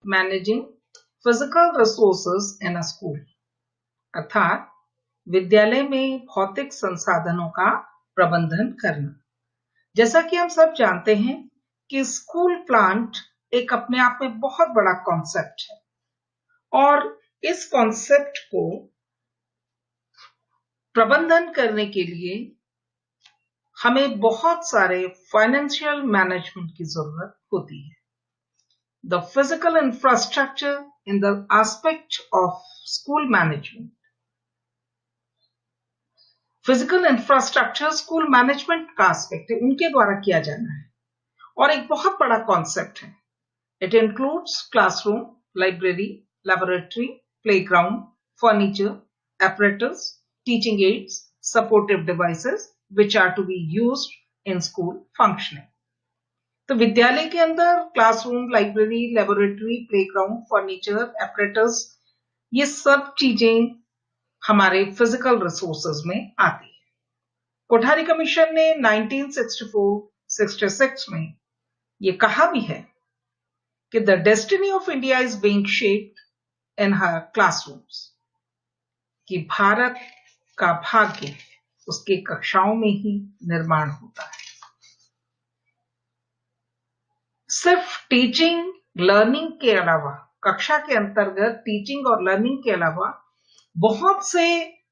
Managing physical resources in a school, अर्थात विद्यालय में भौतिक संसाधनों का प्रबंधन करना। जैसा कि हम सब जानते हैं कि स्कूल प्लांट एक अपने आप में बहुत बड़ा कॉन्सेप्ट है और इस कॉन्सेप्ट को प्रबंधन करने के लिए हमें बहुत सारे फाइनेंशियल मैनेजमेंट की जरूरत होती है। The physical infrastructure in the aspect of school management, physical infrastructure school management का एस्पेक्ट है, उनके द्वारा किया जाना है और एक बहुत बड़ा कॉन्सेप्ट है। It includes classroom, library, laboratory, playground, furniture, apparatus, teaching aids, supportive devices which are to be used in school functioning. तो विद्यालय के अंदर classroom, library, laboratory, playground, furniture, apparatus, ये सब चीजें हमारे फिजिकल रिसोर्सेज में आती है। कोठारी कमीशन ने 1964-66 में ये कहा भी है कि the destiny of India is being shaped in her classrooms, कि भारत का भाग्य उसके कक्षाओं में ही निर्माण होता है। सिर्फ टीचिंग लर्निंग के अलावा, कक्षा के अंतर्गत टीचिंग और लर्निंग के अलावा बहुत से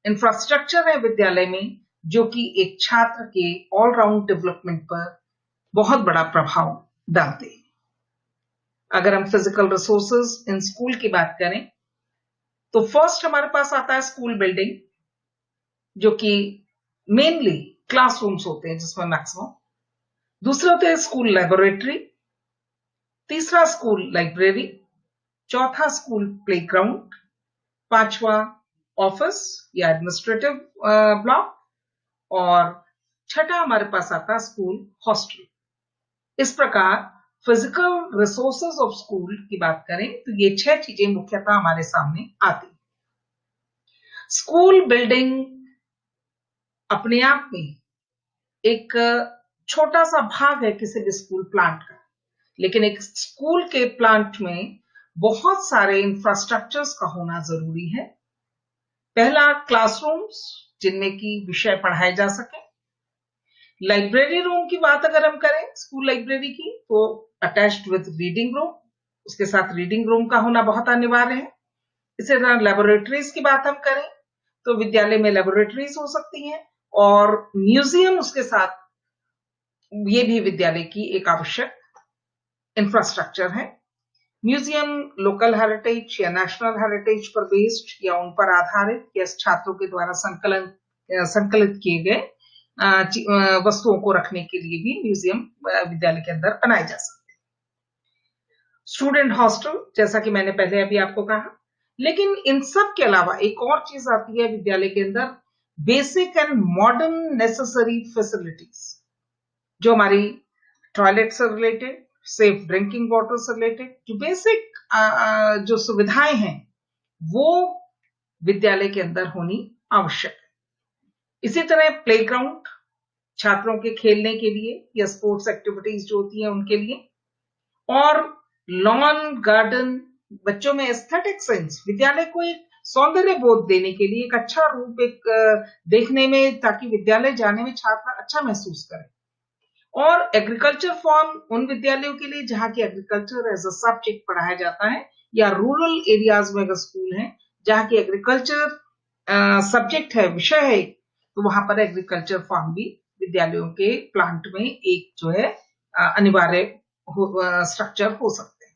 इंफ्रास्ट्रक्चर है विद्यालय में जो कि एक छात्र के ऑलराउंड डेवलपमेंट पर बहुत बड़ा प्रभाव डालते हैं। अगर हम फिजिकल रिसोर्सेज इन स्कूल की बात करें तो फर्स्ट हमारे पास आता है स्कूल बिल्डिंग, जो कि मेनली क्लासरूम्स होते हैं जिसमें मैक्सिमम। दूसरे होते हैं स्कूल लैबोरेटरी, तीसरा स्कूल लाइब्रेरी, चौथा स्कूल प्लेग्राउंड, पांचवा ऑफिस या एडमिनिस्ट्रेटिव ब्लॉक और छठा हमारे पास आता स्कूल हॉस्टल। इस प्रकार फिजिकल रिसोर्सेज ऑफ स्कूल की बात करें तो ये 6 चीजें मुख्यतः हमारे सामने आती। स्कूल बिल्डिंग अपने आप में एक छोटा सा भाग है किसी भी स्कूल प्लांट का, लेकिन एक स्कूल के प्लांट में बहुत सारे इंफ्रास्ट्रक्चर्स का होना जरूरी है। पहला क्लासरूम्स, जिनमें की विषय पढ़ाए जा सके। लाइब्रेरी रूम की बात अगर हम करें स्कूल लाइब्रेरी की, तो अटैच्ड विद रीडिंग रूम, उसके साथ रीडिंग रूम का होना बहुत अनिवार्य है। इसी तरह लेबोरेटरीज की बात हम करें तो विद्यालय में लेबोरेटरीज हो सकती हैं और म्यूजियम उसके साथ, ये भी विद्यालय की एक आवश्यक इंफ्रास्ट्रक्चर है। म्यूजियम लोकल हेरिटेज या नेशनल हेरिटेज पर बेस्ड या उन पर आधारित या छात्रों के द्वारा संकलित किए गए वस्तुओं को रखने के लिए भी म्यूजियम विद्यालय के अंदर बनाए जा सकते हैं। स्टूडेंट हॉस्टल, जैसा कि मैंने पहले अभी आपको कहा। लेकिन इन सब के अलावा एक और चीज आती है विद्यालय के अंदर, basic and modern necessary facilities, जो हमारी टॉयलेट से रिलेटेड, सेफ ड्रिंकिंग वाटर से रिलेटेड जो बेसिक जो सुविधाएं हैं वो विद्यालय के अंदर होनी आवश्यक है। इसी तरह प्लेग्राउंड, छात्रों के खेलने के लिए या स्पोर्ट्स एक्टिविटीज जो होती हैं उनके लिए, और लॉन गार्डन, बच्चों में एस्थेटिक सेंस, विद्यालय को एक सौंदर्य बोध देने के लिए एक अच्छा रूप एक देखने में, ताकि विद्यालय जाने में छात्र अच्छा महसूस करें। और एग्रीकल्चर फॉर्म उन विद्यालयों के लिए जहां की एग्रीकल्चर एज अ सब्जेक्ट पढ़ाया जाता है, या रूरल एरियाज में अगर स्कूल है जहां की एग्रीकल्चर सब्जेक्ट है, विषय है, तो वहां पर एग्रीकल्चर फॉर्म भी विद्यालयों के प्लांट में एक जो है अनिवार्य स्ट्रक्चर हो सकते हैं।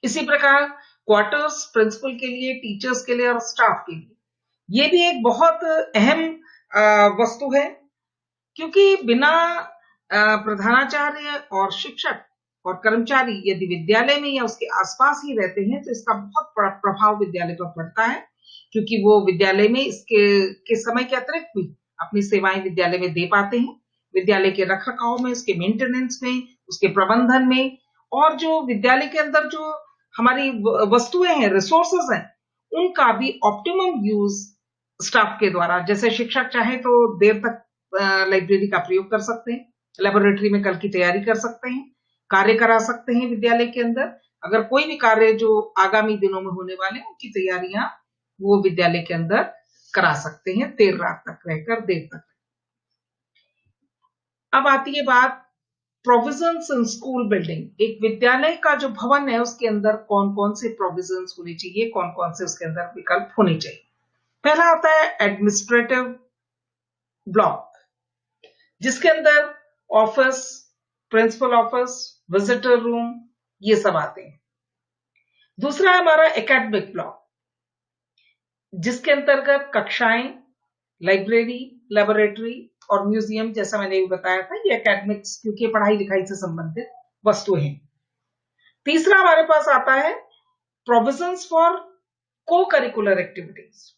इसी प्रकार क्वार्टर्स प्रिंसिपल के लिए, टीचर्स के लिए और स्टाफ के लिए, ये भी एक बहुत अहम वस्तु है, क्योंकि बिना प्रधानाचार्य और शिक्षक और कर्मचारी यदि विद्यालय में या उसके आसपास ही रहते हैं तो इसका बहुत बड़ा प्रभाव विद्यालय पर पड़ता है, क्योंकि वो विद्यालय में इसके समय के अतिरिक्त भी अपनी सेवाएं विद्यालय में दे पाते हैं। विद्यालय के रखरखाव में, उसके मेंटेनेंस में, उसके प्रबंधन में, और जो विद्यालय के अंदर जो हमारी वस्तुएं हैं, रिसोर्सेज हैं, उनका भी ऑप्टिमम यूज स्टाफ के द्वारा, जैसे शिक्षक चाहे तो देर तक लाइब्रेरी का प्रयोग कर सकते हैं, लेबोरेटरी में कल की तैयारी कर सकते हैं, कार्य करा सकते हैं विद्यालय के अंदर, अगर कोई भी कार्य जो आगामी दिनों में होने वाले हैं उनकी तैयारियां वो विद्यालय के अंदर करा सकते हैं देर रात तक रहकर, देर तक। अब आती है बात प्रोविजंस इन स्कूल बिल्डिंग। एक विद्यालय का जो भवन है उसके अंदर कौन कौन से प्रोविजंस होने चाहिए, कौन कौन से उसके अंदर विकल्प होने चाहिए। पहला आता है एडमिनिस्ट्रेटिव ब्लॉक, जिसके अंदर office, principal office, visitor room, ये सब आते हैं। दूसरा है हमारा एकेडमिक ब्लॉक, जिसके अंतर्गत कक्षाएं, लाइब्रेरी, लेबोरेटरी और म्यूजियम, जैसा मैंने भी बताया था, ये एकेडमिक्स क्योंकि पढ़ाई लिखाई से संबंधित वस्तुएं हैं। तीसरा हमारे पास आता है प्रोविजंस फॉर को करिकुलर एक्टिविटीज।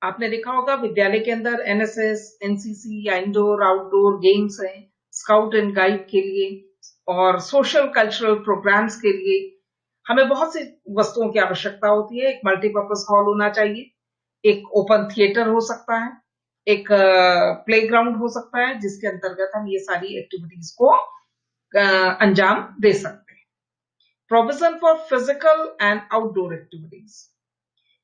आपने देखा होगा विद्यालय के अंदर एनएसएस, एनसीसी या इंडोर आउटडोर गेम्स हैं, स्काउट एंड गाइड के लिए और सोशल कल्चरल प्रोग्राम्स के लिए हमें बहुत सी वस्तुओं की आवश्यकता होती है। एक मल्टीपर्पज हॉल होना चाहिए, एक ओपन थिएटर हो सकता है, एक प्लेग्राउंड हो सकता है, जिसके अंतर्गत हम ये सारी एक्टिविटीज को अंजाम दे सकते हैं। Provision for physical and outdoor activities.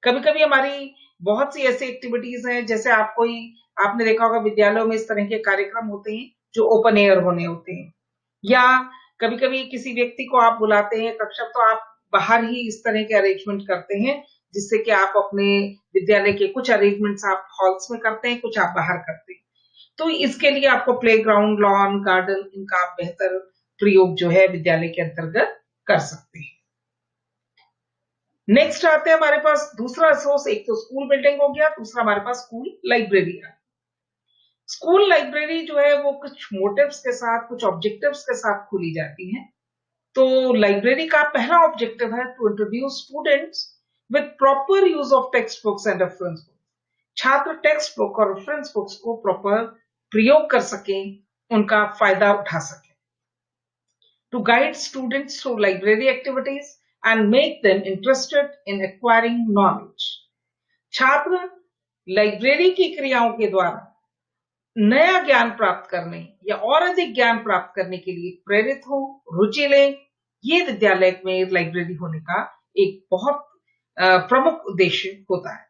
कभी कभी हमारी बहुत सी ऐसी एक्टिविटीज हैं, जैसे आपने देखा होगा विद्यालयों में इस तरह के कार्यक्रम होते हैं जो ओपन एयर होने होते हैं, या कभी कभी किसी व्यक्ति को आप बुलाते हैं कक्षा, तो आप बाहर ही इस तरह के अरेंजमेंट करते हैं, जिससे कि आप अपने विद्यालय के कुछ अरेंजमेंट्स आप हॉल्स में करते हैं, कुछ आप बाहर करते हैं। तो इसके लिए आपको प्लेग्राउंड, लॉन, गार्डन, इनका आप बेहतर प्रयोग जो है विद्यालय के अंतर्गत कर सकते हैं। नेक्स्ट आते हैं हमारे पास दूसरा सोर्स, एक तो स्कूल बिल्डिंग हो गया, दूसरा हमारे पास स्कूल लाइब्रेरी है। स्कूल लाइब्रेरी जो है वो कुछ मोटिव्स के साथ, कुछ ऑब्जेक्टिव्स के साथ खोली जाती है। तो लाइब्रेरी का पहला ऑब्जेक्टिव है to introduce students with proper use of text books and reference books. छात्र टेक्स्ट बुक और रेफरेंस बुक्स को प्रॉपर प्रयोग कर सकें, उनका फायदा उठा सकें। To guide students through library activities and make them interested in acquiring knowledge। छात्र लाइब्रेरी की क्रियाओं के द्वारा नया ज्ञान प्राप्त करने या और अधिक ज्ञान प्राप्त करने के लिए प्रेरित हो, रुचि ले, ये विद्यालय में लाइब्रेरी होने का एक बहुत प्रमुख उद्देश्य होता है।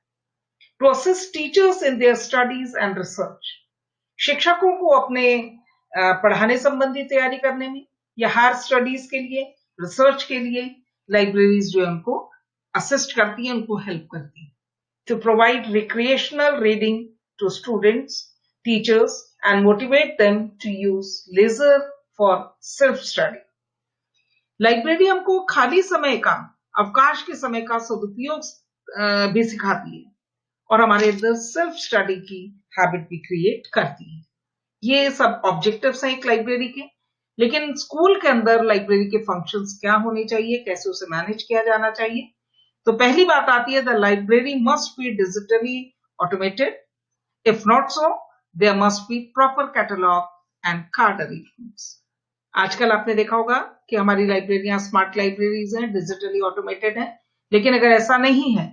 To assist teachers in their studies and research. शिक्षकों को अपने पढ़ाने संबंधी तैयारी करने में या हायर स्टडीज के लिए, रिसर्च के लिए लाइब्रेरीज जो है उनको असिस्ट करती है, उनको हेल्प करती है। To provide recreational reading to students, teachers and motivate them to use leisure for self study. Library हमको खाली समय का, अवकाश के समय का सदुपयोग भी सिखाती है और हमारे अंदर सेल्फ स्टडी की हैबिट भी क्रिएट करती है। ये सब ऑब्जेक्टिव्स हैं एक लाइब्रेरी के। लेकिन स्कूल के अंदर लाइब्रेरी के फंक्शंस क्या होने चाहिए, कैसे उसे मैनेज किया जाना चाहिए। तो पहली बात आती है, the library must be digitally automated. If not so, there must be proper catalogue and card arrangements. आजकल आपने देखा होगा कि हमारी लाइब्रेरियां स्मार्ट लाइब्रेरीज हैं, डिजिटली ऑटोमेटेड हैं, लेकिन अगर ऐसा नहीं है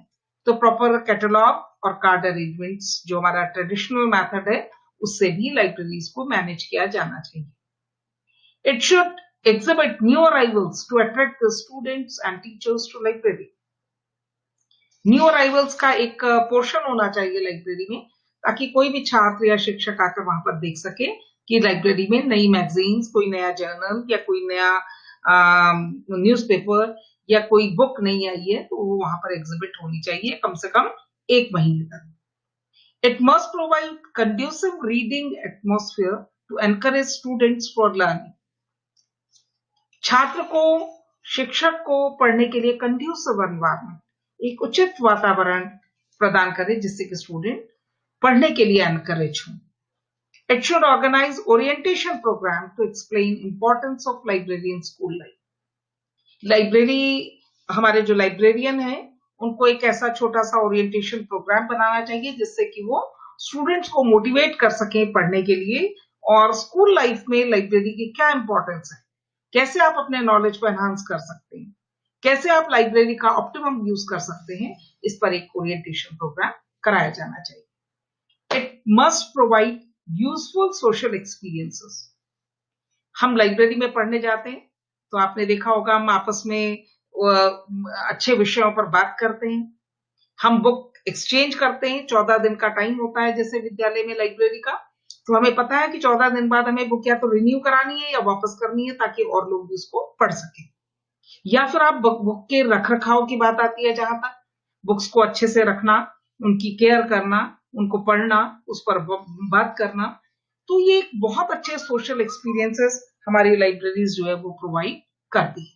तो प्रॉपर कैटलॉग और कार्ड अरेंजमेंट्स, जो हमारा ट्रेडिशनल मेथड है, उससे भी लाइब्रेरीज को मैनेज किया जाना चाहिए। It should exhibit new arrivals to attract the students and teachers to library। New arrivals का एक पोर्शन होना चाहिए लाइब्रेरी में, ताकि कोई भी छात्र या शिक्षक आकर वहां पर देख सके कि लाइब्रेरी में नई मैगजीन्स, कोई नया जर्नल या कोई नया न्यूज़पेपर या कोई बुक नहीं आई है, तो वो वहां पर एग्जिबिट होनी चाहिए कम से कम 1 महीने तक। It must provide conducive reading atmosphere to encourage students for learning। छात्र को, शिक्षक को पढ़ने के लिए कंड्यूसिव एनवायरनमेंट, एक उचित वातावरण प्रदान करे, जिससे कि स्टूडेंट पढ़ने के लिए एनकरेज हो। It should organise orientation programme to explain importance of library in school life. Library, हमारे जो लाइब्रेरियन हैं, उनको एक ऐसा छोटा सा ओरिएंटेशन प्रोग्राम बनाना चाहिए जिससे कि वो स्टूडेंट्स को मोटिवेट कर सकें पढ़ने के लिए, और स्कूल लाइफ में लाइब्रेरी की क्या इंपॉर्टेंस है, कैसे आप अपने नॉलेज को एनहांस कर सकते हैं, कैसे आप लाइब्रेरी का ऑप्टिमम यूज कर सकते हैं, इस पर एक ओरिएंटेशन प्रोग्राम कराया जाना चाहिए। It must provide useful social experiences. हम लाइब्रेरी में पढ़ने जाते हैं तो आपने देखा होगा हम आपस में अच्छे विषयों पर बात करते हैं, हम बुक एक्सचेंज करते हैं। 14 दिन का टाइम होता है जैसे विद्यालय में लाइब्रेरी का, तो हमें पता है कि 14 दिन बाद हमें बुक या तो रिन्यू करानी है या वापस करनी है ताकि और लोग भी उसको पढ़ सकें। या फिर आप बुक के रख रखाव की बात आती है, जहां तक बुक्स को अच्छे से रखना, उनकी केयर करना, उनको पढ़ना, उस पर बात करना, तो ये बहुत अच्छे सोशल एक्सपीरियंसेस हमारी लाइब्रेरीज जो है वो प्रोवाइड करती है।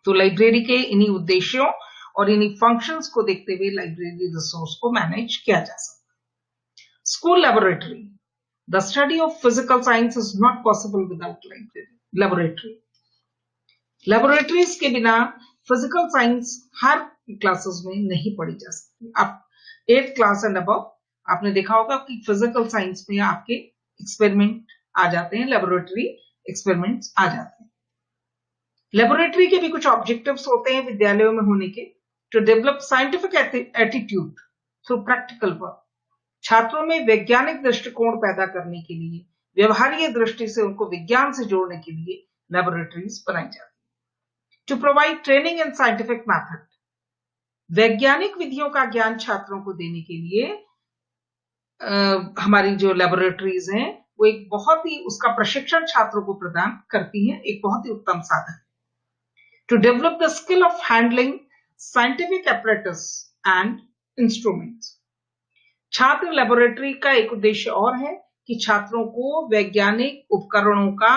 तो लाइब्रेरी के इन्हीं उद्देश्यों और इन्हीं फंक्शंस को देखते हुए लाइब्रेरी रिसोर्स को मैनेज किया जा सकता है। School laboratory, the study of physical science is not possible without laboratory. Laboratories के बिना फिजिकल साइंस हर क्लासेस में नहीं पढ़ी जा सकती। आप 8th क्लास एंड अबव आपने देखा होगा कि फिजिकल साइंस में आपके एक्सपेरिमेंट आ जाते हैं, लेबोरेटरी एक्सपेरिमेंट्स आ जाते हैं। लेबोरेटरी के भी कुछ ऑब्जेक्टिव्स होते हैं विद्यालयों में होने के, to develop scientific attitude through practical work. छात्रों में वैज्ञानिक दृष्टिकोण पैदा करने के लिए, व्यवहारिक दृष्टि से उनको विज्ञान से जोड़ने के लिए लेबोरेटरीज बनाई जाती है। To provide training in scientific method, वैज्ञानिक विधियों का ज्ञान छात्रों को देने के लिए हमारी जो लेबोरेटरीज हैं वो एक बहुत ही उसका प्रशिक्षण छात्रों को प्रदान करती हैं, एक बहुत ही उत्तम साधन। To develop the skill of handling scientific apparatus and instruments. छात्र लेबोरेटरी का एक उद्देश्य और है कि छात्रों को वैज्ञानिक उपकरणों का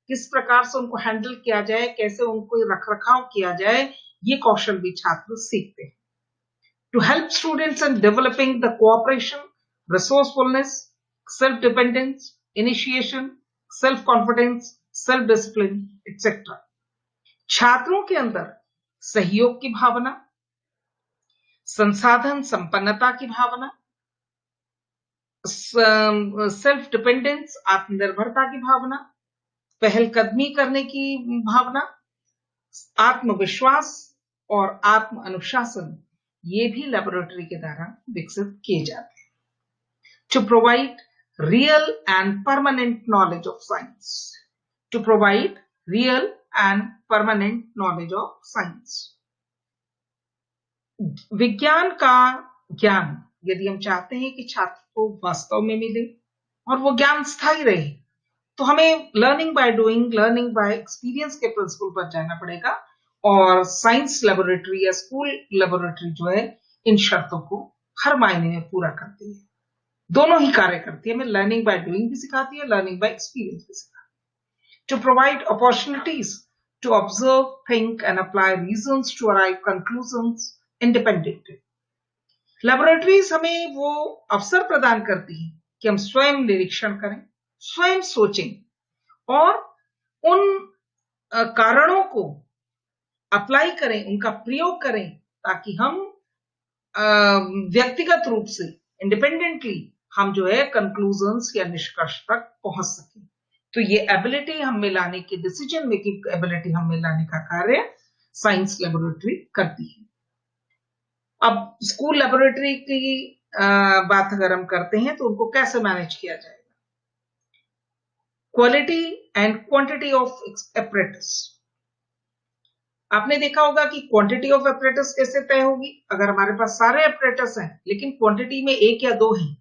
किस प्रकार से उनको हैंडल किया जाए, कैसे उनको रख रखाव किया जाए, ये कौशल भी छात्र सीखते हैं। To help students in developing the cooperation, resourcefulness, self-dependence, initiation, self-confidence, self-discipline, etc. छात्रों के अंदर सहयोग की भावना, संसाधन संपन्नता की भावना, सेल्फ डिपेंडेंस आत्मनिर्भरता की भावना, पहलकदमी करने की भावना, आत्मविश्वास और आत्म अनुशासन, ये भी लेबोरेटरी के द्वारा विकसित किए जाते हैं। To provide real and permanent knowledge of science. To provide real and permanent knowledge of science. विज्ञान का ज्ञान यदि हम चाहते हैं कि छात्र को वास्तव में मिले और वो ज्ञान स्थायी रहे, तो हमें learning by doing, learning by experience के प्रिंसिपल पर जाना पड़ेगा। और साइंस लेबोरेटरी या स्कूल लेबोरेटरी जो है इन शर्तों को हर मायने में पूरा करती है, दोनों ही कार्य करती है। हमें लर्निंग बाय डूइंग भी सिखाती है, लर्निंग बाय एक्सपीरियंस भी सिखाती है। To provide opportunities to observe, think and apply reasons to arrive conclusions independently. Laboratories हमें वो अवसर प्रदान करती है कि हम स्वयं निरीक्षण करें, स्वयं सोचें और उन कारणों को अप्लाई करें, उनका प्रयोग करें, ताकि हम व्यक्तिगत रूप से इंडिपेंडेंटली हम जो है कंक्लूजन्स या निष्कर्ष तक पहुंच सके। तो ये एबिलिटी हमें लाने की, डिसीजन मेकिंग एबिलिटी हमें लाने का कार्य साइंस लेबोरेटरी करती है। अब स्कूल लेबोरेटरी की बात अगर हम करते हैं तो उनको कैसे मैनेज किया जाएगा? Quality and quantity of apparatus. आपने देखा होगा कि क्वांटिटी ऑफ एपरेटस कैसे तय होगी? अगर हमारे पास सारे एपरेटस हैं लेकिन क्वांटिटी में 1 या 2 हैं,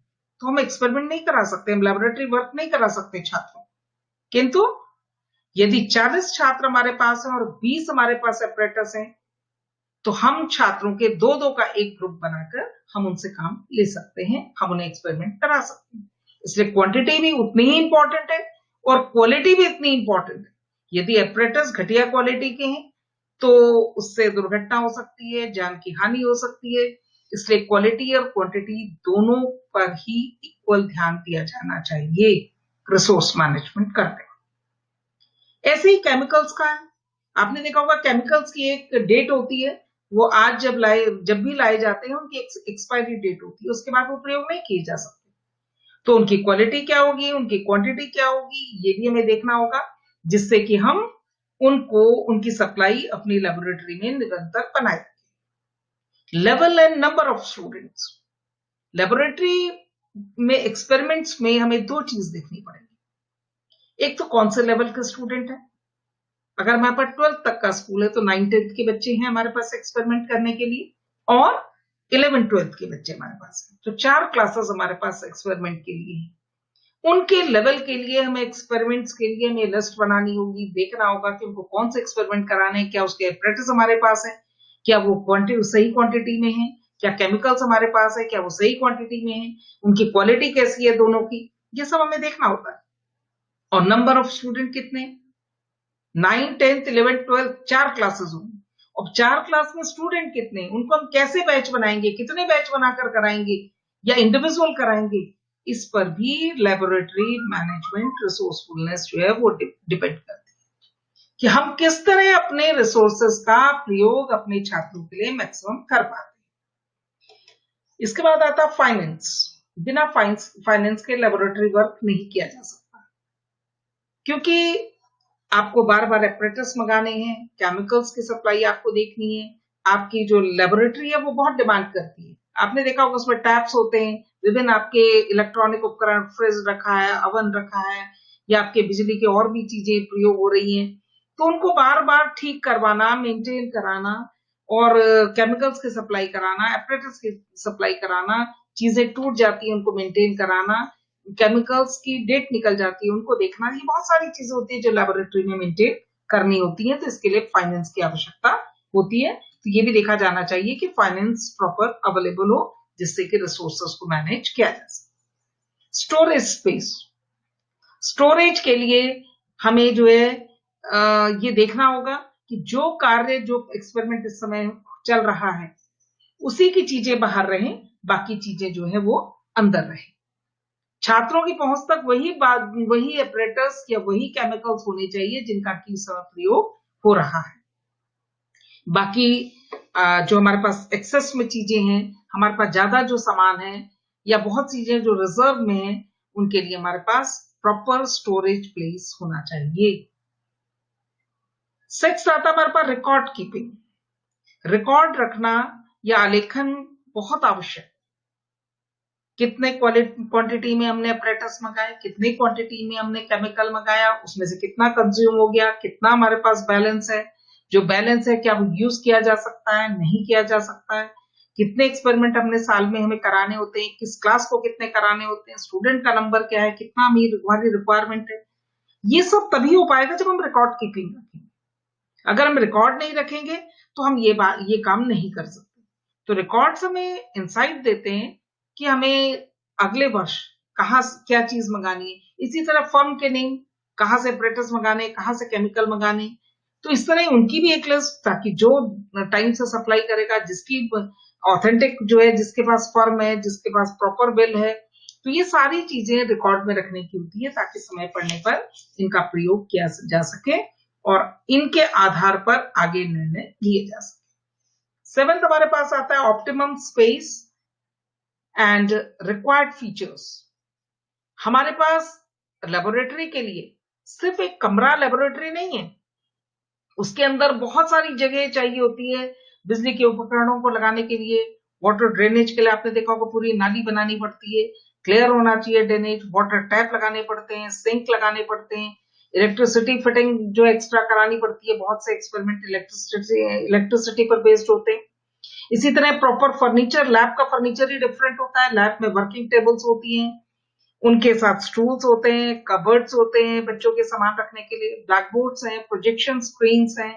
तो हम एक्सपेरिमेंट नहीं करा सकते, हम लेबोरेटरी वर्क नहीं करा सकते छात्रों। किंतु यदि 40 छात्र हमारे पास हैं और 20 हमारे पास एपरेटस हैं, तो हम छात्रों के 2-2 का एक ग्रुप बनाकर हम उनसे काम ले सकते हैं, हम उन्हें एक्सपेरिमेंट करा सकते हैं। इसलिए क्वांटिटी भी उतनी ही इंपॉर्टेंट है और क्वालिटी भी इतनी इंपॉर्टेंट है। यदि एपरेटस घटिया क्वालिटी के हैं तो उससे दुर्घटना हो सकती है, जान की हानि हो सकती है। इसलिए क्वालिटी और क्वांटिटी दोनों पर ही इक्वल ध्यान दिया जाना चाहिए रिसोर्स मैनेजमेंट करते हैं। ऐसे ही केमिकल्स का है, आपने देखा होगा केमिकल्स की एक डेट होती है, वो आज जब भी लाए जाते हैं उनकी एक्सपायरी डेट होती है, उसके बाद वो प्रयोग नहीं किए जा सकते। तो उनकी क्वालिटी क्या होगी, उनकी क्वांटिटी क्या होगी, ये भी हमें देखना होगा, जिससे कि हम उनको उनकी सप्लाई अपनी लेबोरेटरी में निरंतर बनाए रखें। Level and number of students. Laboratory में एक्सपेरिमेंट्स में हमें 2 चीज देखनी पड़ेगी। एक तो कौन से लेवल के स्टूडेंट है, अगर हमारे पास 12th तक का स्कूल है तो 9th-10th के बच्चे हैं हमारे पास एक्सपेरिमेंट करने के लिए, और 11th-12th के बच्चे हमारे पास हैं। तो 4 क्लासेस हमारे पास एक्सपेरिमेंट के लिए हैं। उनके लेवल के लिए हमें एक्सपेरिमेंट्स के लिए हमें लिस्ट बनानी होगी, देखना होगा कि उनको कौन से एक्सपेरिमेंट कराने हैं, क्या उसके एपरेटस हमारे पास है, क्या वो सही क्वांटिटी में है, क्या केमिकल्स हमारे पास है, क्या वो सही क्वांटिटी में है, उनकी क्वालिटी कैसी है दोनों की, ये सब हमें देखना होता है। और नंबर ऑफ स्टूडेंट कितने, 9, 10th, 11th, 12th 4 क्लासेस होंगी। अब 4 क्लास में स्टूडेंट कितने, उनको हम कैसे बैच बनाएंगे, कितने बैच बनाकर कराएंगे या इंडिविजुअल कराएंगे, इस पर भी लेबोरेटरी मैनेजमेंट रिसोर्सफुलनेस जो है वो डिपेंड करती है कि हम किस तरह अपने रिसोर्सेस का प्रयोग अपने छात्रों के लिए मैक्सिमम कर पाते हैं। इसके बाद आता है फाइनेंस। बिना फाइनेंस के लेबोरेटरी वर्क नहीं किया जा सकता, क्योंकि आपको बार बार एपरेटस मंगाने हैं, केमिकल्स की सप्लाई आपको देखनी है, आपकी जो लेबोरेटरी है वो बहुत डिमांड करती है। आपने देखा होगा उसमें टैप्स होते हैं, विभिन्न आपके इलेक्ट्रॉनिक उपकरण, फ्रिज रखा है, अवन रखा है, या आपके बिजली के और भी चीजें प्रयोग हो रही हैं, तो उनको बार बार ठीक करवाना, मेंटेन कराना, और केमिकल्स की सप्लाई कराना, एपरेटस की सप्लाई कराना, चीजें टूट जाती है उनको मेंटेन कराना, केमिकल्स की डेट निकल जाती है उनको देखना, ये बहुत सारी चीजें होती है जो लेबोरेटरी में मेंटेन करनी होती है। तो इसके लिए फाइनेंस की आवश्यकता होती है। तो ये भी देखा जाना चाहिए कि फाइनेंस प्रॉपर अवेलेबल हो, जिससे कि रिसोर्सेस को मैनेज किया जा सके। स्टोरेज स्पेस, स्टोरेज के लिए हमें जो है ये देखना होगा कि जो कार्य, जो एक्सपेरिमेंट इस समय चल रहा है, उसी की चीजें बाहर रहें, बाकी चीजें जो है वो अंदर रहें। छात्रों की पहुंच तक वही एपरेटस या वही केमिकल्स होने चाहिए जिनका कि इस समय प्रयोग हो रहा है। बाकी जो हमारे पास एक्सेस में चीजें हैं, हमारे पास ज्यादा जो सामान है या बहुत चीजें जो रिजर्व में है, उनके लिए हमारे पास प्रॉपर स्टोरेज प्लेस होना चाहिए। 6 आता हमारे पास रिकॉर्ड कीपिंग। रिकॉर्ड रखना या आलेखन बहुत आवश्यक। कितने क्वांटिटी में हमने अपरेटस मंगाए, कितनी क्वांटिटी में हमने केमिकल मंगाया, उसमें से कितना कंज्यूम हो गया, कितना हमारे पास बैलेंस है, जो बैलेंस है क्या वो यूज किया जा सकता है, नहीं किया जा सकता है, कितने एक्सपेरिमेंट हमने साल में हमें कराने होते हैं, किस क्लास को कितने कराने होते हैं, स्टूडेंट का नंबर क्या है, कितना हमारी रिक्वायरमेंट है। ये सब तभी हो पाएगा जब हम रिकॉर्ड कीपिंग रखेंगे। अगर हम रिकॉर्ड नहीं रखेंगे तो हम ये काम नहीं कर सकते। तो रिकॉर्ड्स हमें इंसाइट देते हैं कि हमें अगले वर्ष कहाँ क्या चीज मंगानी है। इसी तरह फर्म के नेम, कहाँ से अपरेटस मंगाने, कहाँ से केमिकल मंगाने, तो इस तरह उनकी भी एक लिस्ट, ताकि जो टाइम से सप्लाई करेगा, जिसकी ऑथेंटिक जो है, जिसके पास फर्म है, जिसके पास प्रॉपर बिल है, तो ये सारी चीजें रिकॉर्ड में रखने की होती है ताकि समय पड़ने पर इनका प्रयोग किया जा सके और इनके आधार पर आगे निर्णय लिए जा सके। 7th हमारे पास आता है optimum space and required features. हमारे पास लेबोरेटरी के लिए सिर्फ एक कमरा लेबोरेटरी नहीं है, उसके अंदर बहुत सारी जगह चाहिए होती है बिजली के उपकरणों को लगाने के लिए। वाटर ड्रेनेज के लिए आपने देखा होगा पूरी नाली बनानी पड़ती है, क्लियर होना चाहिए ड्रेनेज, वाटर टैप लगाने पड़ते हैं, सिंक लगाने पड़ते हैं, इलेक्ट्रिसिटी फिटिंग जो एक्स्ट्रा करानी पड़ती है। बहुत से एक्सपेरिमेंट इलेक्ट्रिसिटी पर बेस्ड होते हैं। इसी तरह प्रॉपर फर्नीचर, लैब का फर्नीचर ही डिफरेंट होता है। लैब में वर्किंग टेबल्स होती हैं, उनके साथ स्टूल्स होते हैं, कबर्ड्स होते हैं बच्चों के सामान रखने के लिए, ब्लैक बोर्ड्स हैं, प्रोजेक्शन स्क्रीन्स हैं,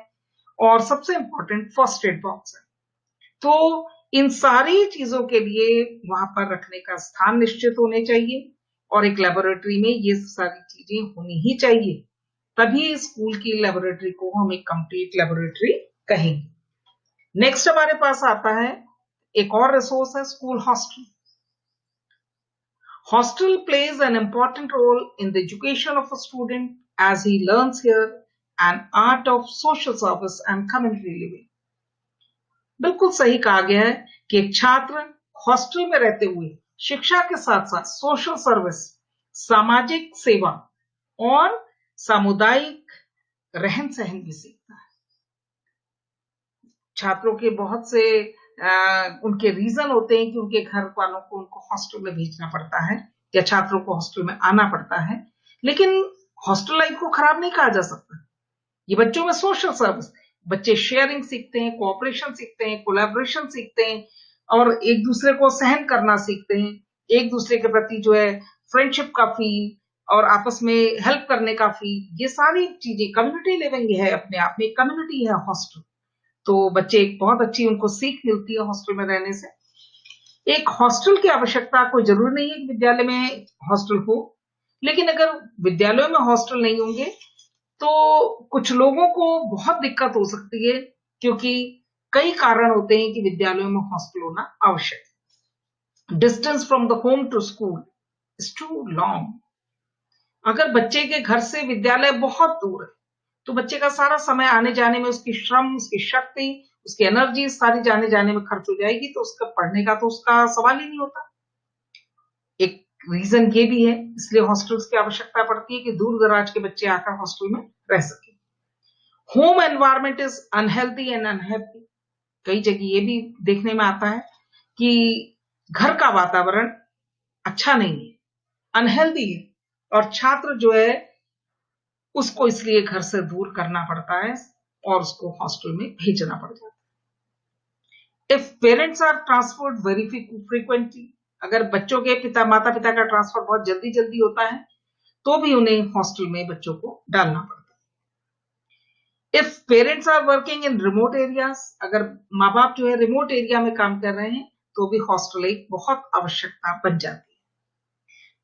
और सबसे इंपॉर्टेंट फर्स्ट एड बॉक्स है। तो इन सारी चीजों के लिए वहां पर रखने का स्थान निश्चित होने चाहिए, और एक लेबोरेटरी में ये सारी चीजें होनी ही चाहिए, तभी स्कूल की लेबोरेटरी को हम एक कंप्लीट लेबोरेटरी कहेंगे। नेक्स्ट हमारे पास आता है एक और रिसोर्स है, school hostel. Hostel plays an important role in the education of a student as he learns here an art of social service and community living. बिल्कुल सही कहा गया है कि एक छात्र हॉस्टल में रहते हुए शिक्षा के साथ साथ सोशल सर्विस, सामाजिक सेवा और सामुदायिक रहन सहन भी सीखता है। छात्रों के बहुत से उनके रीजन होते हैं कि उनके घर वालों को उनको हॉस्टल में भेजना पड़ता है या छात्रों को हॉस्टल में आना पड़ता है, लेकिन हॉस्टल लाइफ को खराब नहीं कहा जा सकता। ये बच्चों में सोशल सर्विस, बच्चे शेयरिंग सीखते हैं, कोऑपरेशन सीखते हैं, कोलैबोरेशन सीखते हैं और एक दूसरे को सहन करना सीखते हैं, एक दूसरे के प्रति जो है फ्रेंडशिप का फील और आपस में हेल्प करने का फील, ये सारी चीजें कम्युनिटी लिविंग है, अपने आप में कम्युनिटी है हॉस्टल। तो बच्चे एक बहुत अच्छी उनको सीख मिलती है हॉस्टल में रहने से। एक हॉस्टल की आवश्यकता कोई जरूरी नहीं है कि विद्यालय में हॉस्टल हो, लेकिन अगर विद्यालयों में हॉस्टल नहीं होंगे तो कुछ लोगों को बहुत दिक्कत हो सकती है, क्योंकि कई कारण होते हैं कि विद्यालयों में हॉस्टल होना आवश्यक है। Distance from the home to school is too long. अगर बच्चे के घर से विद्यालय बहुत दूर है तो बच्चे का सारा समय आने जाने में, उसकी श्रम, उसकी शक्ति, उसकी एनर्जी सारी जाने जाने में खर्च हो जाएगी, तो उसका पढ़ने का तो उसका सवाल ही नहीं होता। एक रीजन ये भी है, इसलिए हॉस्टल्स की आवश्यकता पड़ती है कि दूर दराज के बच्चे आकर हॉस्टल में रह सके। Home environment is unhealthy and unhappy. कई जगह ये भी देखने में आता है कि घर का वातावरण अच्छा नहीं है, अनहेल्दी है, और छात्र जो है उसको इसलिए घर से दूर करना पड़ता है और उसको हॉस्टल में भेजना पड़ जाता है। If parents are transferred very frequently, अगर बच्चों के माता पिता का ट्रांसफर बहुत जल्दी जल्दी होता है तो भी उन्हें हॉस्टल में बच्चों को डालना पड़ता है। If parents are working in remote areas, अगर माँ बाप जो है रिमोट एरिया में काम कर रहे हैं तो भी हॉस्टल एक बहुत आवश्यकता बन जाती है।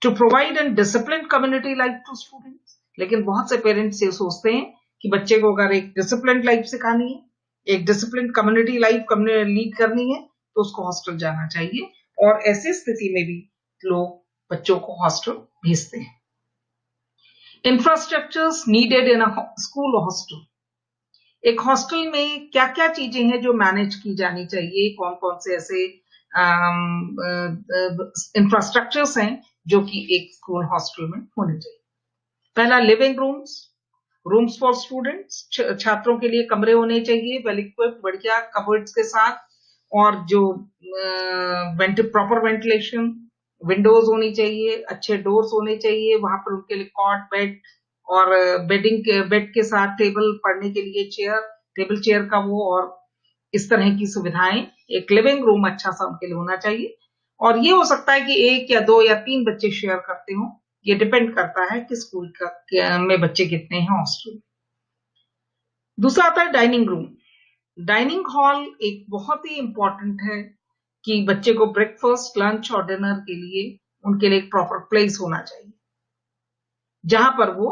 To provide and discipline community life to students, लेकिन बहुत से पेरेंट्स ये सोचते हैं कि बच्चे को अगर एक डिसिप्लिन लाइफ सिखानी है, एक डिसिप्लिन कम्युनिटी लाइफ लीड करनी है, तो उसको हॉस्टल जाना चाहिए, और ऐसी स्थिति में भी लोग बच्चों को हॉस्टल भेजते हैं। Infrastructures needed in a school hostel. एक हॉस्टल में क्या क्या चीजें हैं जो मैनेज की जानी चाहिए, कौन कौन से ऐसे इंफ्रास्ट्रक्चर्स हैं जो कि एक स्कूल हॉस्टल में होने चाहिए। पहला, लिविंग रूम्स फॉर स्टूडेंट्स, छात्रों के लिए कमरे होने चाहिए वेल इक्विप्ड, बढ़िया कबर्ड्स के साथ, और जो प्रॉपर वेंटिलेशन, विंडोज होनी चाहिए, अच्छे डोर्स होने चाहिए, वहां पर उनके लिए कॉट, बेड और बेड के साथ टेबल, पढ़ने के लिए चेयर, टेबल चेयर का वो, और इस तरह की सुविधाएं एक लिविंग रूम अच्छा सा उनके लिए होना चाहिए। और ये हो सकता है कि 1 या 2 या 3 बच्चे शेयर करते हो, ये डिपेंड करता है कि स्कूल का में बच्चे कितने हैं हॉस्टल में। दूसरा आता है डाइनिंग रूम। डाइनिंग हॉल एक बहुत ही इंपॉर्टेंट है कि बच्चे को ब्रेकफास्ट, लंच और डिनर के लिए उनके लिए एक प्रॉपर प्लेस होना चाहिए जहां पर वो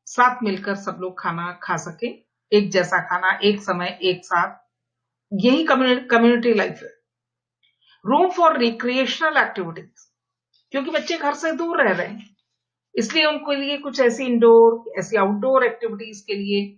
साथ मिलकर सब लोग खाना खा सके, एक जैसा खाना, एक समय, एक साथ, यही कम्युनिटी लाइफ है। रूम फॉर रिक्रिएशनल एक्टिविटीज, क्योंकि बच्चे घर से दूर रह रहे हैं, इसलिए उनके लिए कुछ ऐसी इंडोर, ऐसी आउटडोर एक्टिविटीज के लिए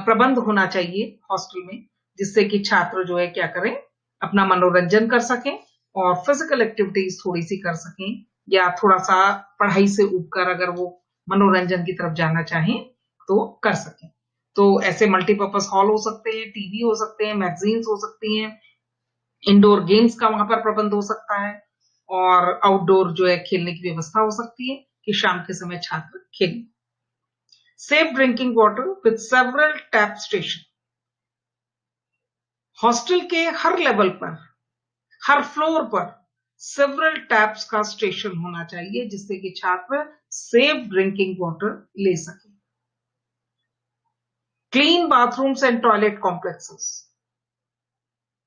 प्रबंध होना चाहिए हॉस्टल में, जिससे कि छात्र जो है क्या करें, अपना मनोरंजन कर सकें और फिजिकल एक्टिविटीज थोड़ी सी कर सकें, या थोड़ा सा पढ़ाई से ऊपर अगर वो मनोरंजन की तरफ जाना चाहें तो कर सकें। तो ऐसे मल्टीपर्पज हॉल हो सकते हैं, टीवी हो सकते हैं, मैगजीन्स हो सकती हैं, इंडोर गेम्स का वहां पर प्रबंध हो सकता है, और आउटडोर जो है खेलने की व्यवस्था हो सकती है कि शाम के समय छात्र खेलें। Safe drinking water with several tap station. Hostel के हर लेवल पर, हर फ्लोर पर सेवरल टैप्स का स्टेशन होना चाहिए, जिससे कि छात्र सेफ ड्रिंकिंग वाटर ले सके। Clean bathrooms and toilet complexes,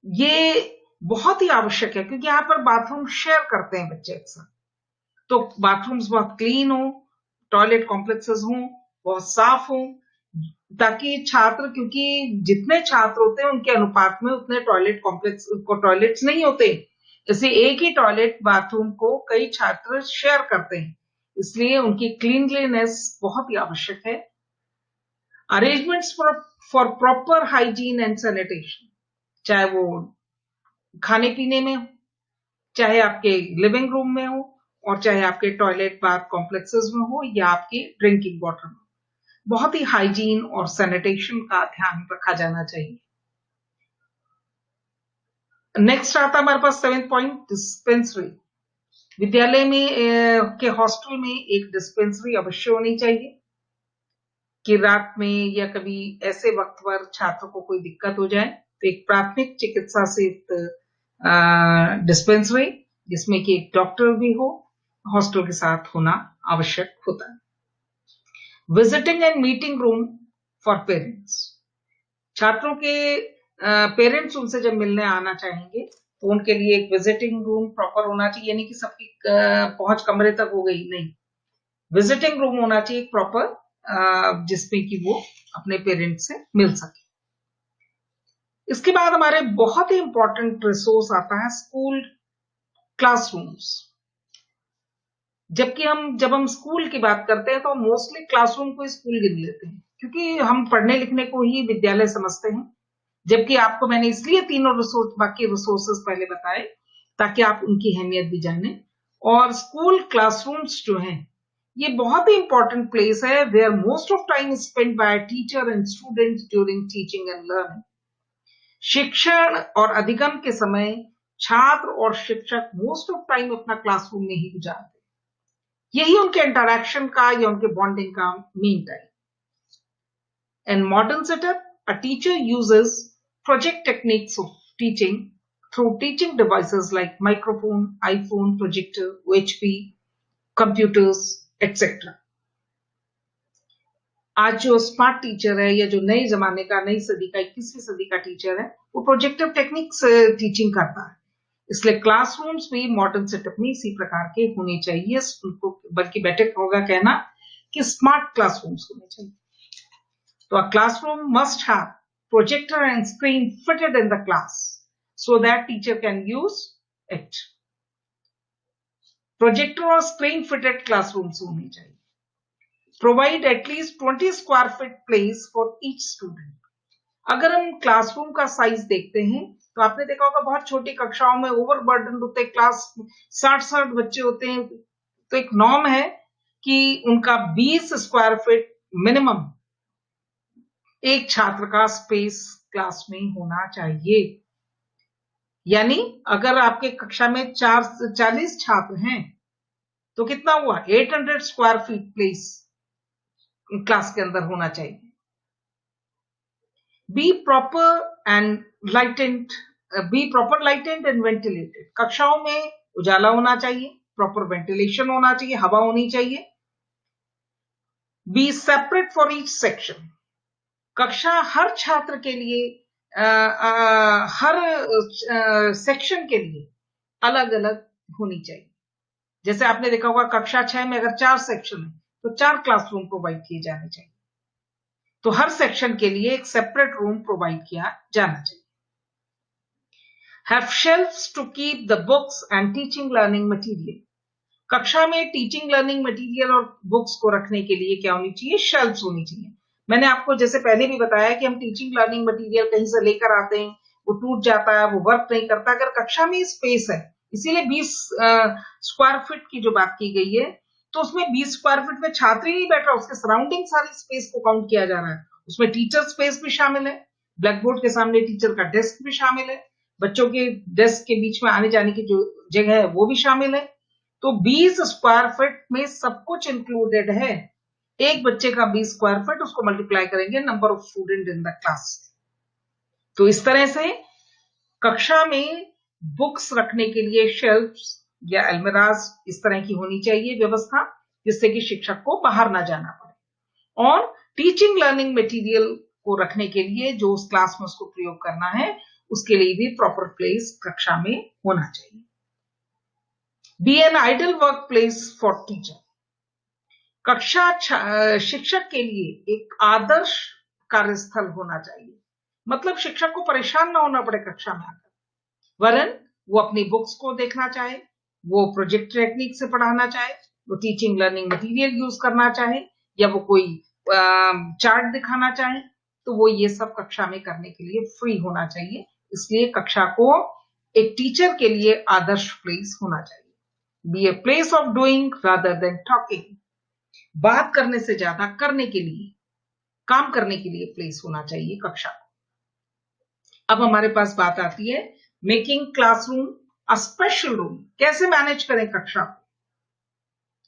ये बहुत ही आवश्यक है, क्योंकि यहां पर बाथरूम शेयर करते हैं बच्चे अक्सर, तो बाथरूम्स बहुत क्लीन हो, टॉयलेट कॉम्प्लेक्सेस हो, बहुत साफ हो, ताकि छात्र, क्योंकि जितने छात्र होते हैं उनके अनुपात में उतने टॉयलेट्स नहीं होते, इसलिए एक ही टॉयलेट बाथरूम को कई छात्र शेयर करते हैं, इसलिए उनकी क्लीनलीनेस बहुत ही आवश्यक है। Arrangements for proper hygiene and sanitation, चाहे वो खाने पीने में हो, चाहे आपके लिविंग रूम में हो, और चाहे आपके टॉयलेट बाथ कॉम्प्लेक्सेस में हो, या आपके ड्रिंकिंग वाटर में, बहुत ही हाइजीन और सैनिटेशन का ध्यान रखा जाना चाहिए। नेक्स्ट आता हमारे पास 7th पॉइंट, डिस्पेंसरी। विद्यालय में के हॉस्टल में एक डिस्पेंसरी अवश्य होनी चाहिए, कि रात में या कभी ऐसे वक्त पर छात्र को कोई दिक्कत हो जाए तो एक प्राथमिक चिकित्सा से डिस्पेंसरी जिसमें कि एक डॉक्टर भी हो हॉस्टल के साथ होना आवश्यक होता है। Visiting and meeting room for parents, छात्रों के पेरेंट्स उनसे जब मिलने आना चाहेंगे तो उनके लिए एक विजिटिंग रूम प्रॉपर होना चाहिए, यानी कि सबकी पहुंच कमरे तक हो गई, नहीं, विजिटिंग रूम होना चाहिए प्रॉपर, जिसमें कि वो अपने पेरेंट्स से मिल सके। इसके बाद हमारे बहुत ही इंपॉर्टेंट रिसोर्स आता है स्कूल क्लासरूम्स। जब हम स्कूल की बात करते हैं तो मोस्टली क्लासरूम को स्कूल गिन लेते हैं, क्योंकि हम पढ़ने लिखने को ही विद्यालय समझते हैं। जबकि आपको मैंने इसलिए तीनों बाकी रिसोर्सेस पहले बताए ताकि आप उनकी अहमियत भी जानें। और स्कूल क्लासरूम्स जो हैं ये बहुत ही इंपॉर्टेंट प्लेस है where most of time is spent by teacher and students during teaching and learning. शिक्षण और अधिगम के समय छात्र और शिक्षक मोस्ट ऑफ टाइम अपना क्लासरूम में ही गुजारते हैं। यही उनके इंटरैक्शन का या उनके बॉन्डिंग का main time. In modern setup, a teacher uses project techniques of teaching through teaching devices like microphone, iPhone, projector, OHP, computers, etc. आज जो स्मार्ट टीचर है या जो नए जमाने का, नई सदी का, 21वीं सदी का टीचर है, वो प्रोजेक्टिव टेक्निक से टीचिंग करता है। इसलिए क्लासरूम्स भी मॉडर्न सेटअप में इसी प्रकार के होने चाहिए, बल्कि बेटर होगा कहना कि स्मार्ट क्लासरूम्स होने चाहिए। So a classroom must have projector and screen fitted in the class so that teacher can use it. Projector और screen fitted classrooms होने चाहिए। Provide at least 20 square feet place for each student. अगर हम classroom का size देखते हैं तो आपने देखा होगा बहुत छोटी कक्षाओं में ओवरबर्डन होते हैं, क्लास 60 बच्चे होते हैं, तो एक नॉर्म है कि उनका 20 स्क्वायर फीट मिनिमम एक छात्र का स्पेस क्लास में होना चाहिए। यानी अगर आपके कक्षा में 40 छात्र हैं तो कितना हुआ, 800 स्क्वायर फीट प्लेस क्लास के अंदर होना चाहिए। B proper lighted and ventilated, कक्षाओं में उजाला होना चाहिए, प्रॉपर वेंटिलेशन होना चाहिए, हवा होनी चाहिए। B separate for each section, कक्षा हर छात्र के लिए हर सेक्शन के लिए अलग अलग होनी चाहिए। जैसे आपने देखा होगा कक्षा 6 में अगर 4 सेक्शन है तो 4 क्लासरूम प्रोवाइड किए जाने चाहिए, तो हर सेक्शन के लिए एक सेपरेट रूम प्रोवाइड किया जाना चाहिए। Have shelves to keep the books and teaching learning material, कक्षा में टीचिंग लर्निंग मटीरियल और बुक्स को रखने के लिए क्या होनी चाहिए, शेल्फ्स होनी चाहिए। मैंने आपको जैसे पहले भी बताया कि हम टीचिंग लर्निंग मटेरियल कहीं से लेकर आते हैं, वो टूट जाता है, वो वर्क नहीं करता। अगर कक्षा में स्पेस है, इसीलिए 20 स्क्वायर फीट की जो बात की गई है, तो उसमें 20 स्क्वायर फीट में छात्र ही नहीं बैठ रहा, उसके सराउंडिंग सारी स्पेस को काउंट किया जा रहा है। उसमें टीचर स्पेस भी शामिल है, ब्लैक बोर्ड के सामने टीचर का डेस्क भी शामिल है, बच्चों के डेस्क के बीच में आने जाने की जो जगह है वो भी शामिल है। तो 20 स्क्वायर फीट में सब कुछ इंक्लूडेड है। एक बच्चे का 20 स्क्वायर फीट, उसको मल्टीप्लाई करेंगे number of student in the class. तो इस तरह से कक्षा में बुक्स रखने के लिए शेल्फ्स या अलमीराज इस तरह की होनी चाहिए व्यवस्था, जिससे कि शिक्षक को बाहर ना जाना पड़े। और टीचिंग लर्निंग मटेरियल को रखने के लिए जो उस क्लास में उसको प्रयोग करना है, उसके लिए भी प्रॉपर प्लेस कक्षा में होना चाहिए। Be an ideal work place for teacher, कक्षा शिक्षक के लिए एक आदर्श कार्यस्थल होना चाहिए। मतलब शिक्षक को परेशान ना होना पड़े कक्षा में आकर, वरन वो अपनी बुक्स को देखना चाहे, वो प्रोजेक्ट टेक्निक से पढ़ाना चाहे, वो टीचिंग लर्निंग मटेरियल यूज करना चाहे, या वो कोई चार्ट दिखाना चाहे, तो वो ये सब कक्षा में करने के लिए फ्री होना चाहिए। इसलिए कक्षा को एक टीचर के लिए आदर्श प्लेस होना चाहिए। Be a place of doing rather than talking, बात करने से ज्यादा करने के लिए, काम करने के लिए प्लेस होना चाहिए कक्षा को। अब हमारे पास बात आती है making classroom a special room, कैसे मैनेज करें कक्षा को।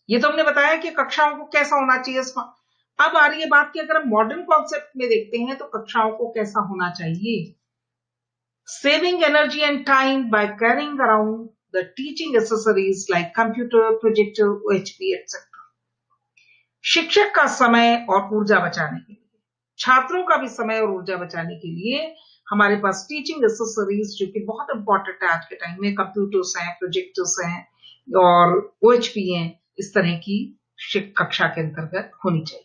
ये तो हमने बताया कि कक्षाओं को कैसा होना चाहिए, अब आ रही है बात कि अगर हम मॉडर्न कॉन्सेप्ट में देखते हैं तो कक्षाओं को कैसा होना चाहिए। Saving energy and time by carrying around the teaching accessories like computer, projector, OHP etcetera. शिक्षक का समय और ऊर्जा बचाने के लिए, छात्रों का भी समय और ऊर्जा बचाने के लिए हमारे पास टीचिंग एसेसरीज, जो कि बहुत इंपॉर्टेंट है आज के टाइम में, कंप्यूटर्स हैं, प्रोजेक्टर्स हैं और OHP हैं, इस तरह की कक्षा के अंतर्गत होनी चाहिए।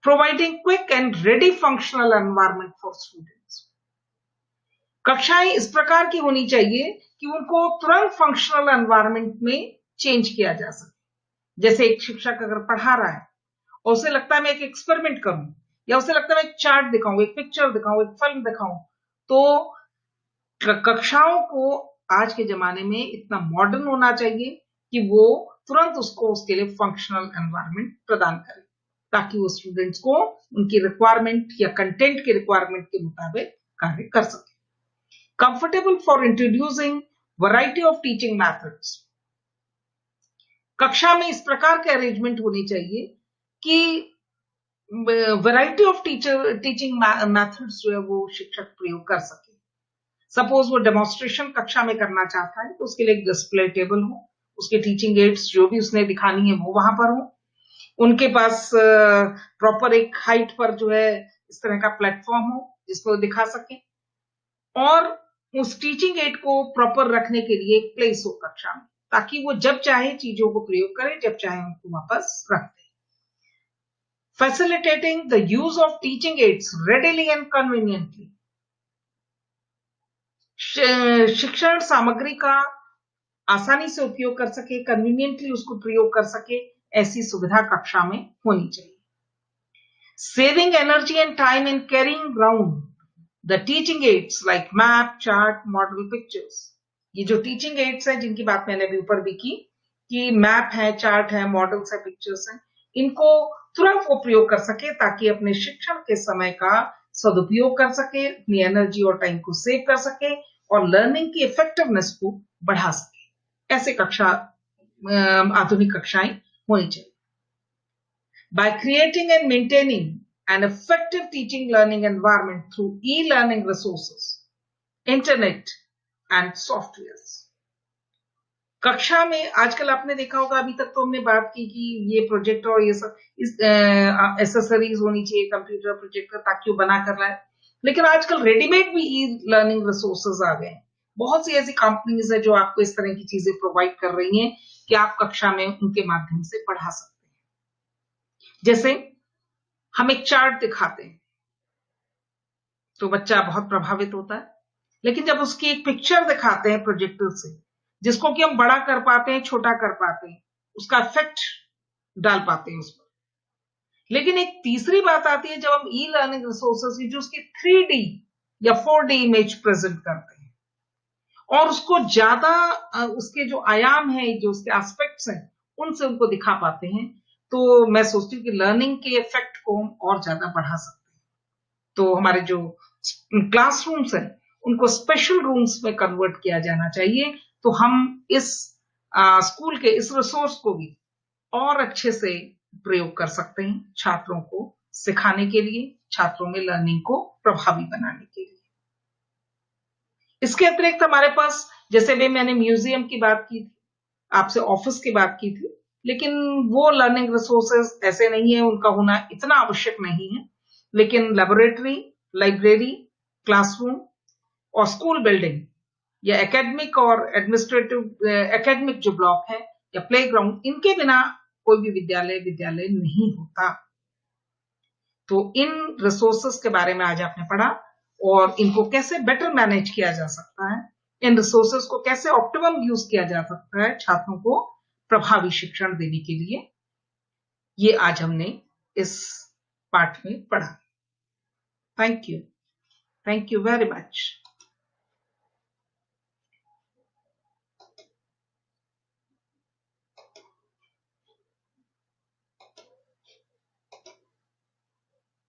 Providing quick and ready functional environment for students. कक्षाएं इस प्रकार की होनी चाहिए कि उनको तुरंत फंक्शनल एनवायरनमेंट में चेंज किया जा सके। जैसे एक शिक्षक अगर पढ़ा रहा है और उसे लगता है मैं एक एक्सपेरिमेंट करूं, या उसे लगता है मैं एक चार्ट दिखाऊं, एक पिक्चर दिखाऊं, एक फिल्म दिखाऊं, तो कक्षाओं को आज के जमाने में इतना मॉडर्न होना चाहिए कि वो तुरंत उसको उसके लिए फंक्शनल एनवायरनमेंट प्रदान करे, ताकि वो स्टूडेंट्स को उनकी रिक्वायरमेंट या कंटेंट के रिक्वायरमेंट के मुताबिक कार्य कर सके। Comfortable for introducing variety of teaching methods. कक्षा में इस प्रकार के अरेंजमेंट होने चाहिए कि वैरायटी ऑफ टीचिंग मैथड्स जो है वो शिक्षक प्रयोग कर सके। सपोज वो डेमोन्स्ट्रेशन कक्षा में करना चाहता है तो उसके लिए एक डिस्प्ले टेबल हो, उसके टीचिंग एड्स जो भी उसने दिखानी है वो वहां पर हो, उनके पास प्रॉपर एक हाइट पर जो है इस तरह का प्लेटफॉर्म हो जिसको दिखा सके, और उस टीचिंग एड को प्रॉपर रखने के लिए एक प्लेस हो कक्षा में, ताकि वो जब चाहे चीजों को प्रयोग करे, जब चाहे उनको वापस रख दे। Facilitating the use of teaching aids readily and conveniently. शिक्षण सामग्री का आसानी से उपयोग कर सके, कन्वीनियंटली उसको प्रयोग कर सके, ऐसी सुविधा कक्षा में होनी चाहिए। Saving energy and time in carrying around the teaching ads like map, chart, model, pictures. ये जो टीचिंग एड्स हैं जिनकी बात मैंने अभी ऊपर भी की, कि मैप है, चार्ट है, मॉडल्स है, पिक्चर्स हैं, इनको तुरंत वो प्रयोग कर सके ताकि अपने शिक्षण के समय का सदुपयोग कर सके, अपनी एनर्जी और टाइम को सेव कर सके और लर्निंग की इफेक्टिवनेस को बढ़ा सके। ऐसे आधुनिक कक्षाएं होनी चाहिए। By creating and maintaining an effective teaching learning environment through e-learning resources, internet and softwares. कक्षा में आजकल आपने देखा होगा, अभी तक तो हमने बात की कि ये प्रोजेक्ट और ये सब एसेसरीज होनी चाहिए, कंप्यूटर, प्रोजेक्टर, ताकि वो बना कर लाए, लेकिन आजकल रेडीमेड भी ई लर्निंग रिसोर्सेज आ गए हैं। बहुत सी ऐसी कंपनीज है जो आपको इस तरह की चीजें प्रोवाइड कर रही हैं कि आप कक्षा में उनके माध्यम से पढ़ा सकते हैं। जैसे हम एक चार्ट दिखाते हैं तो बच्चा बहुत प्रभावित होता है, लेकिन जब उसकी एक पिक्चर दिखाते हैं प्रोजेक्टर से, जिसको कि हम बड़ा कर पाते हैं, छोटा कर पाते हैं, उसका इफेक्ट डाल पाते हैं उस पर। लेकिन एक तीसरी बात आती है जब हम ई लर्निंग रिसोर्सेज जो उसकी 3D या 4D इमेज प्रेजेंट करते हैं और उसको ज्यादा उसके जो आयाम है, जो उसके एस्पेक्ट्स हैं, उनसे उनको दिखा पाते हैं, तो मैं सोचती हूँ कि लर्निंग के इफेक्ट को हम और ज्यादा बढ़ा सकते हैं। तो हमारे जो क्लासरूम्स हैं उनको स्पेशल रूम्स में कन्वर्ट किया जाना चाहिए, तो हम इस स्कूल के इस रिसोर्स को भी और अच्छे से प्रयोग कर सकते हैं छात्रों को सिखाने के लिए, छात्रों में लर्निंग को प्रभावी बनाने के लिए। इसके अतिरिक्त हमारे पास, जैसे भी मैंने म्यूजियम की बात की थी, आपसे ऑफिस की बात की थी, लेकिन वो लर्निंग रिसोर्सेज ऐसे नहीं है, उनका होना इतना आवश्यक नहीं है, लेकिन लेबोरेटरी, लाइब्रेरी, क्लासरूम और स्कूल बिल्डिंग या एकेडमिक और एडमिनिस्ट्रेटिव एकेडमिक जो ब्लॉक है या प्लेग्राउंड, इनके बिना कोई भी विद्यालय नहीं होता। तो इन रिसोर्सेस के बारे में आज आपने पढ़ा और इनको कैसे बेटर मैनेज किया जा सकता है, इन रिसोर्सेस को कैसे ऑप्टिमम यूज किया जा सकता है छात्रों को प्रभावी शिक्षण देने के लिए, ये आज हमने इस पाठ में पढ़ा। Thank you very much.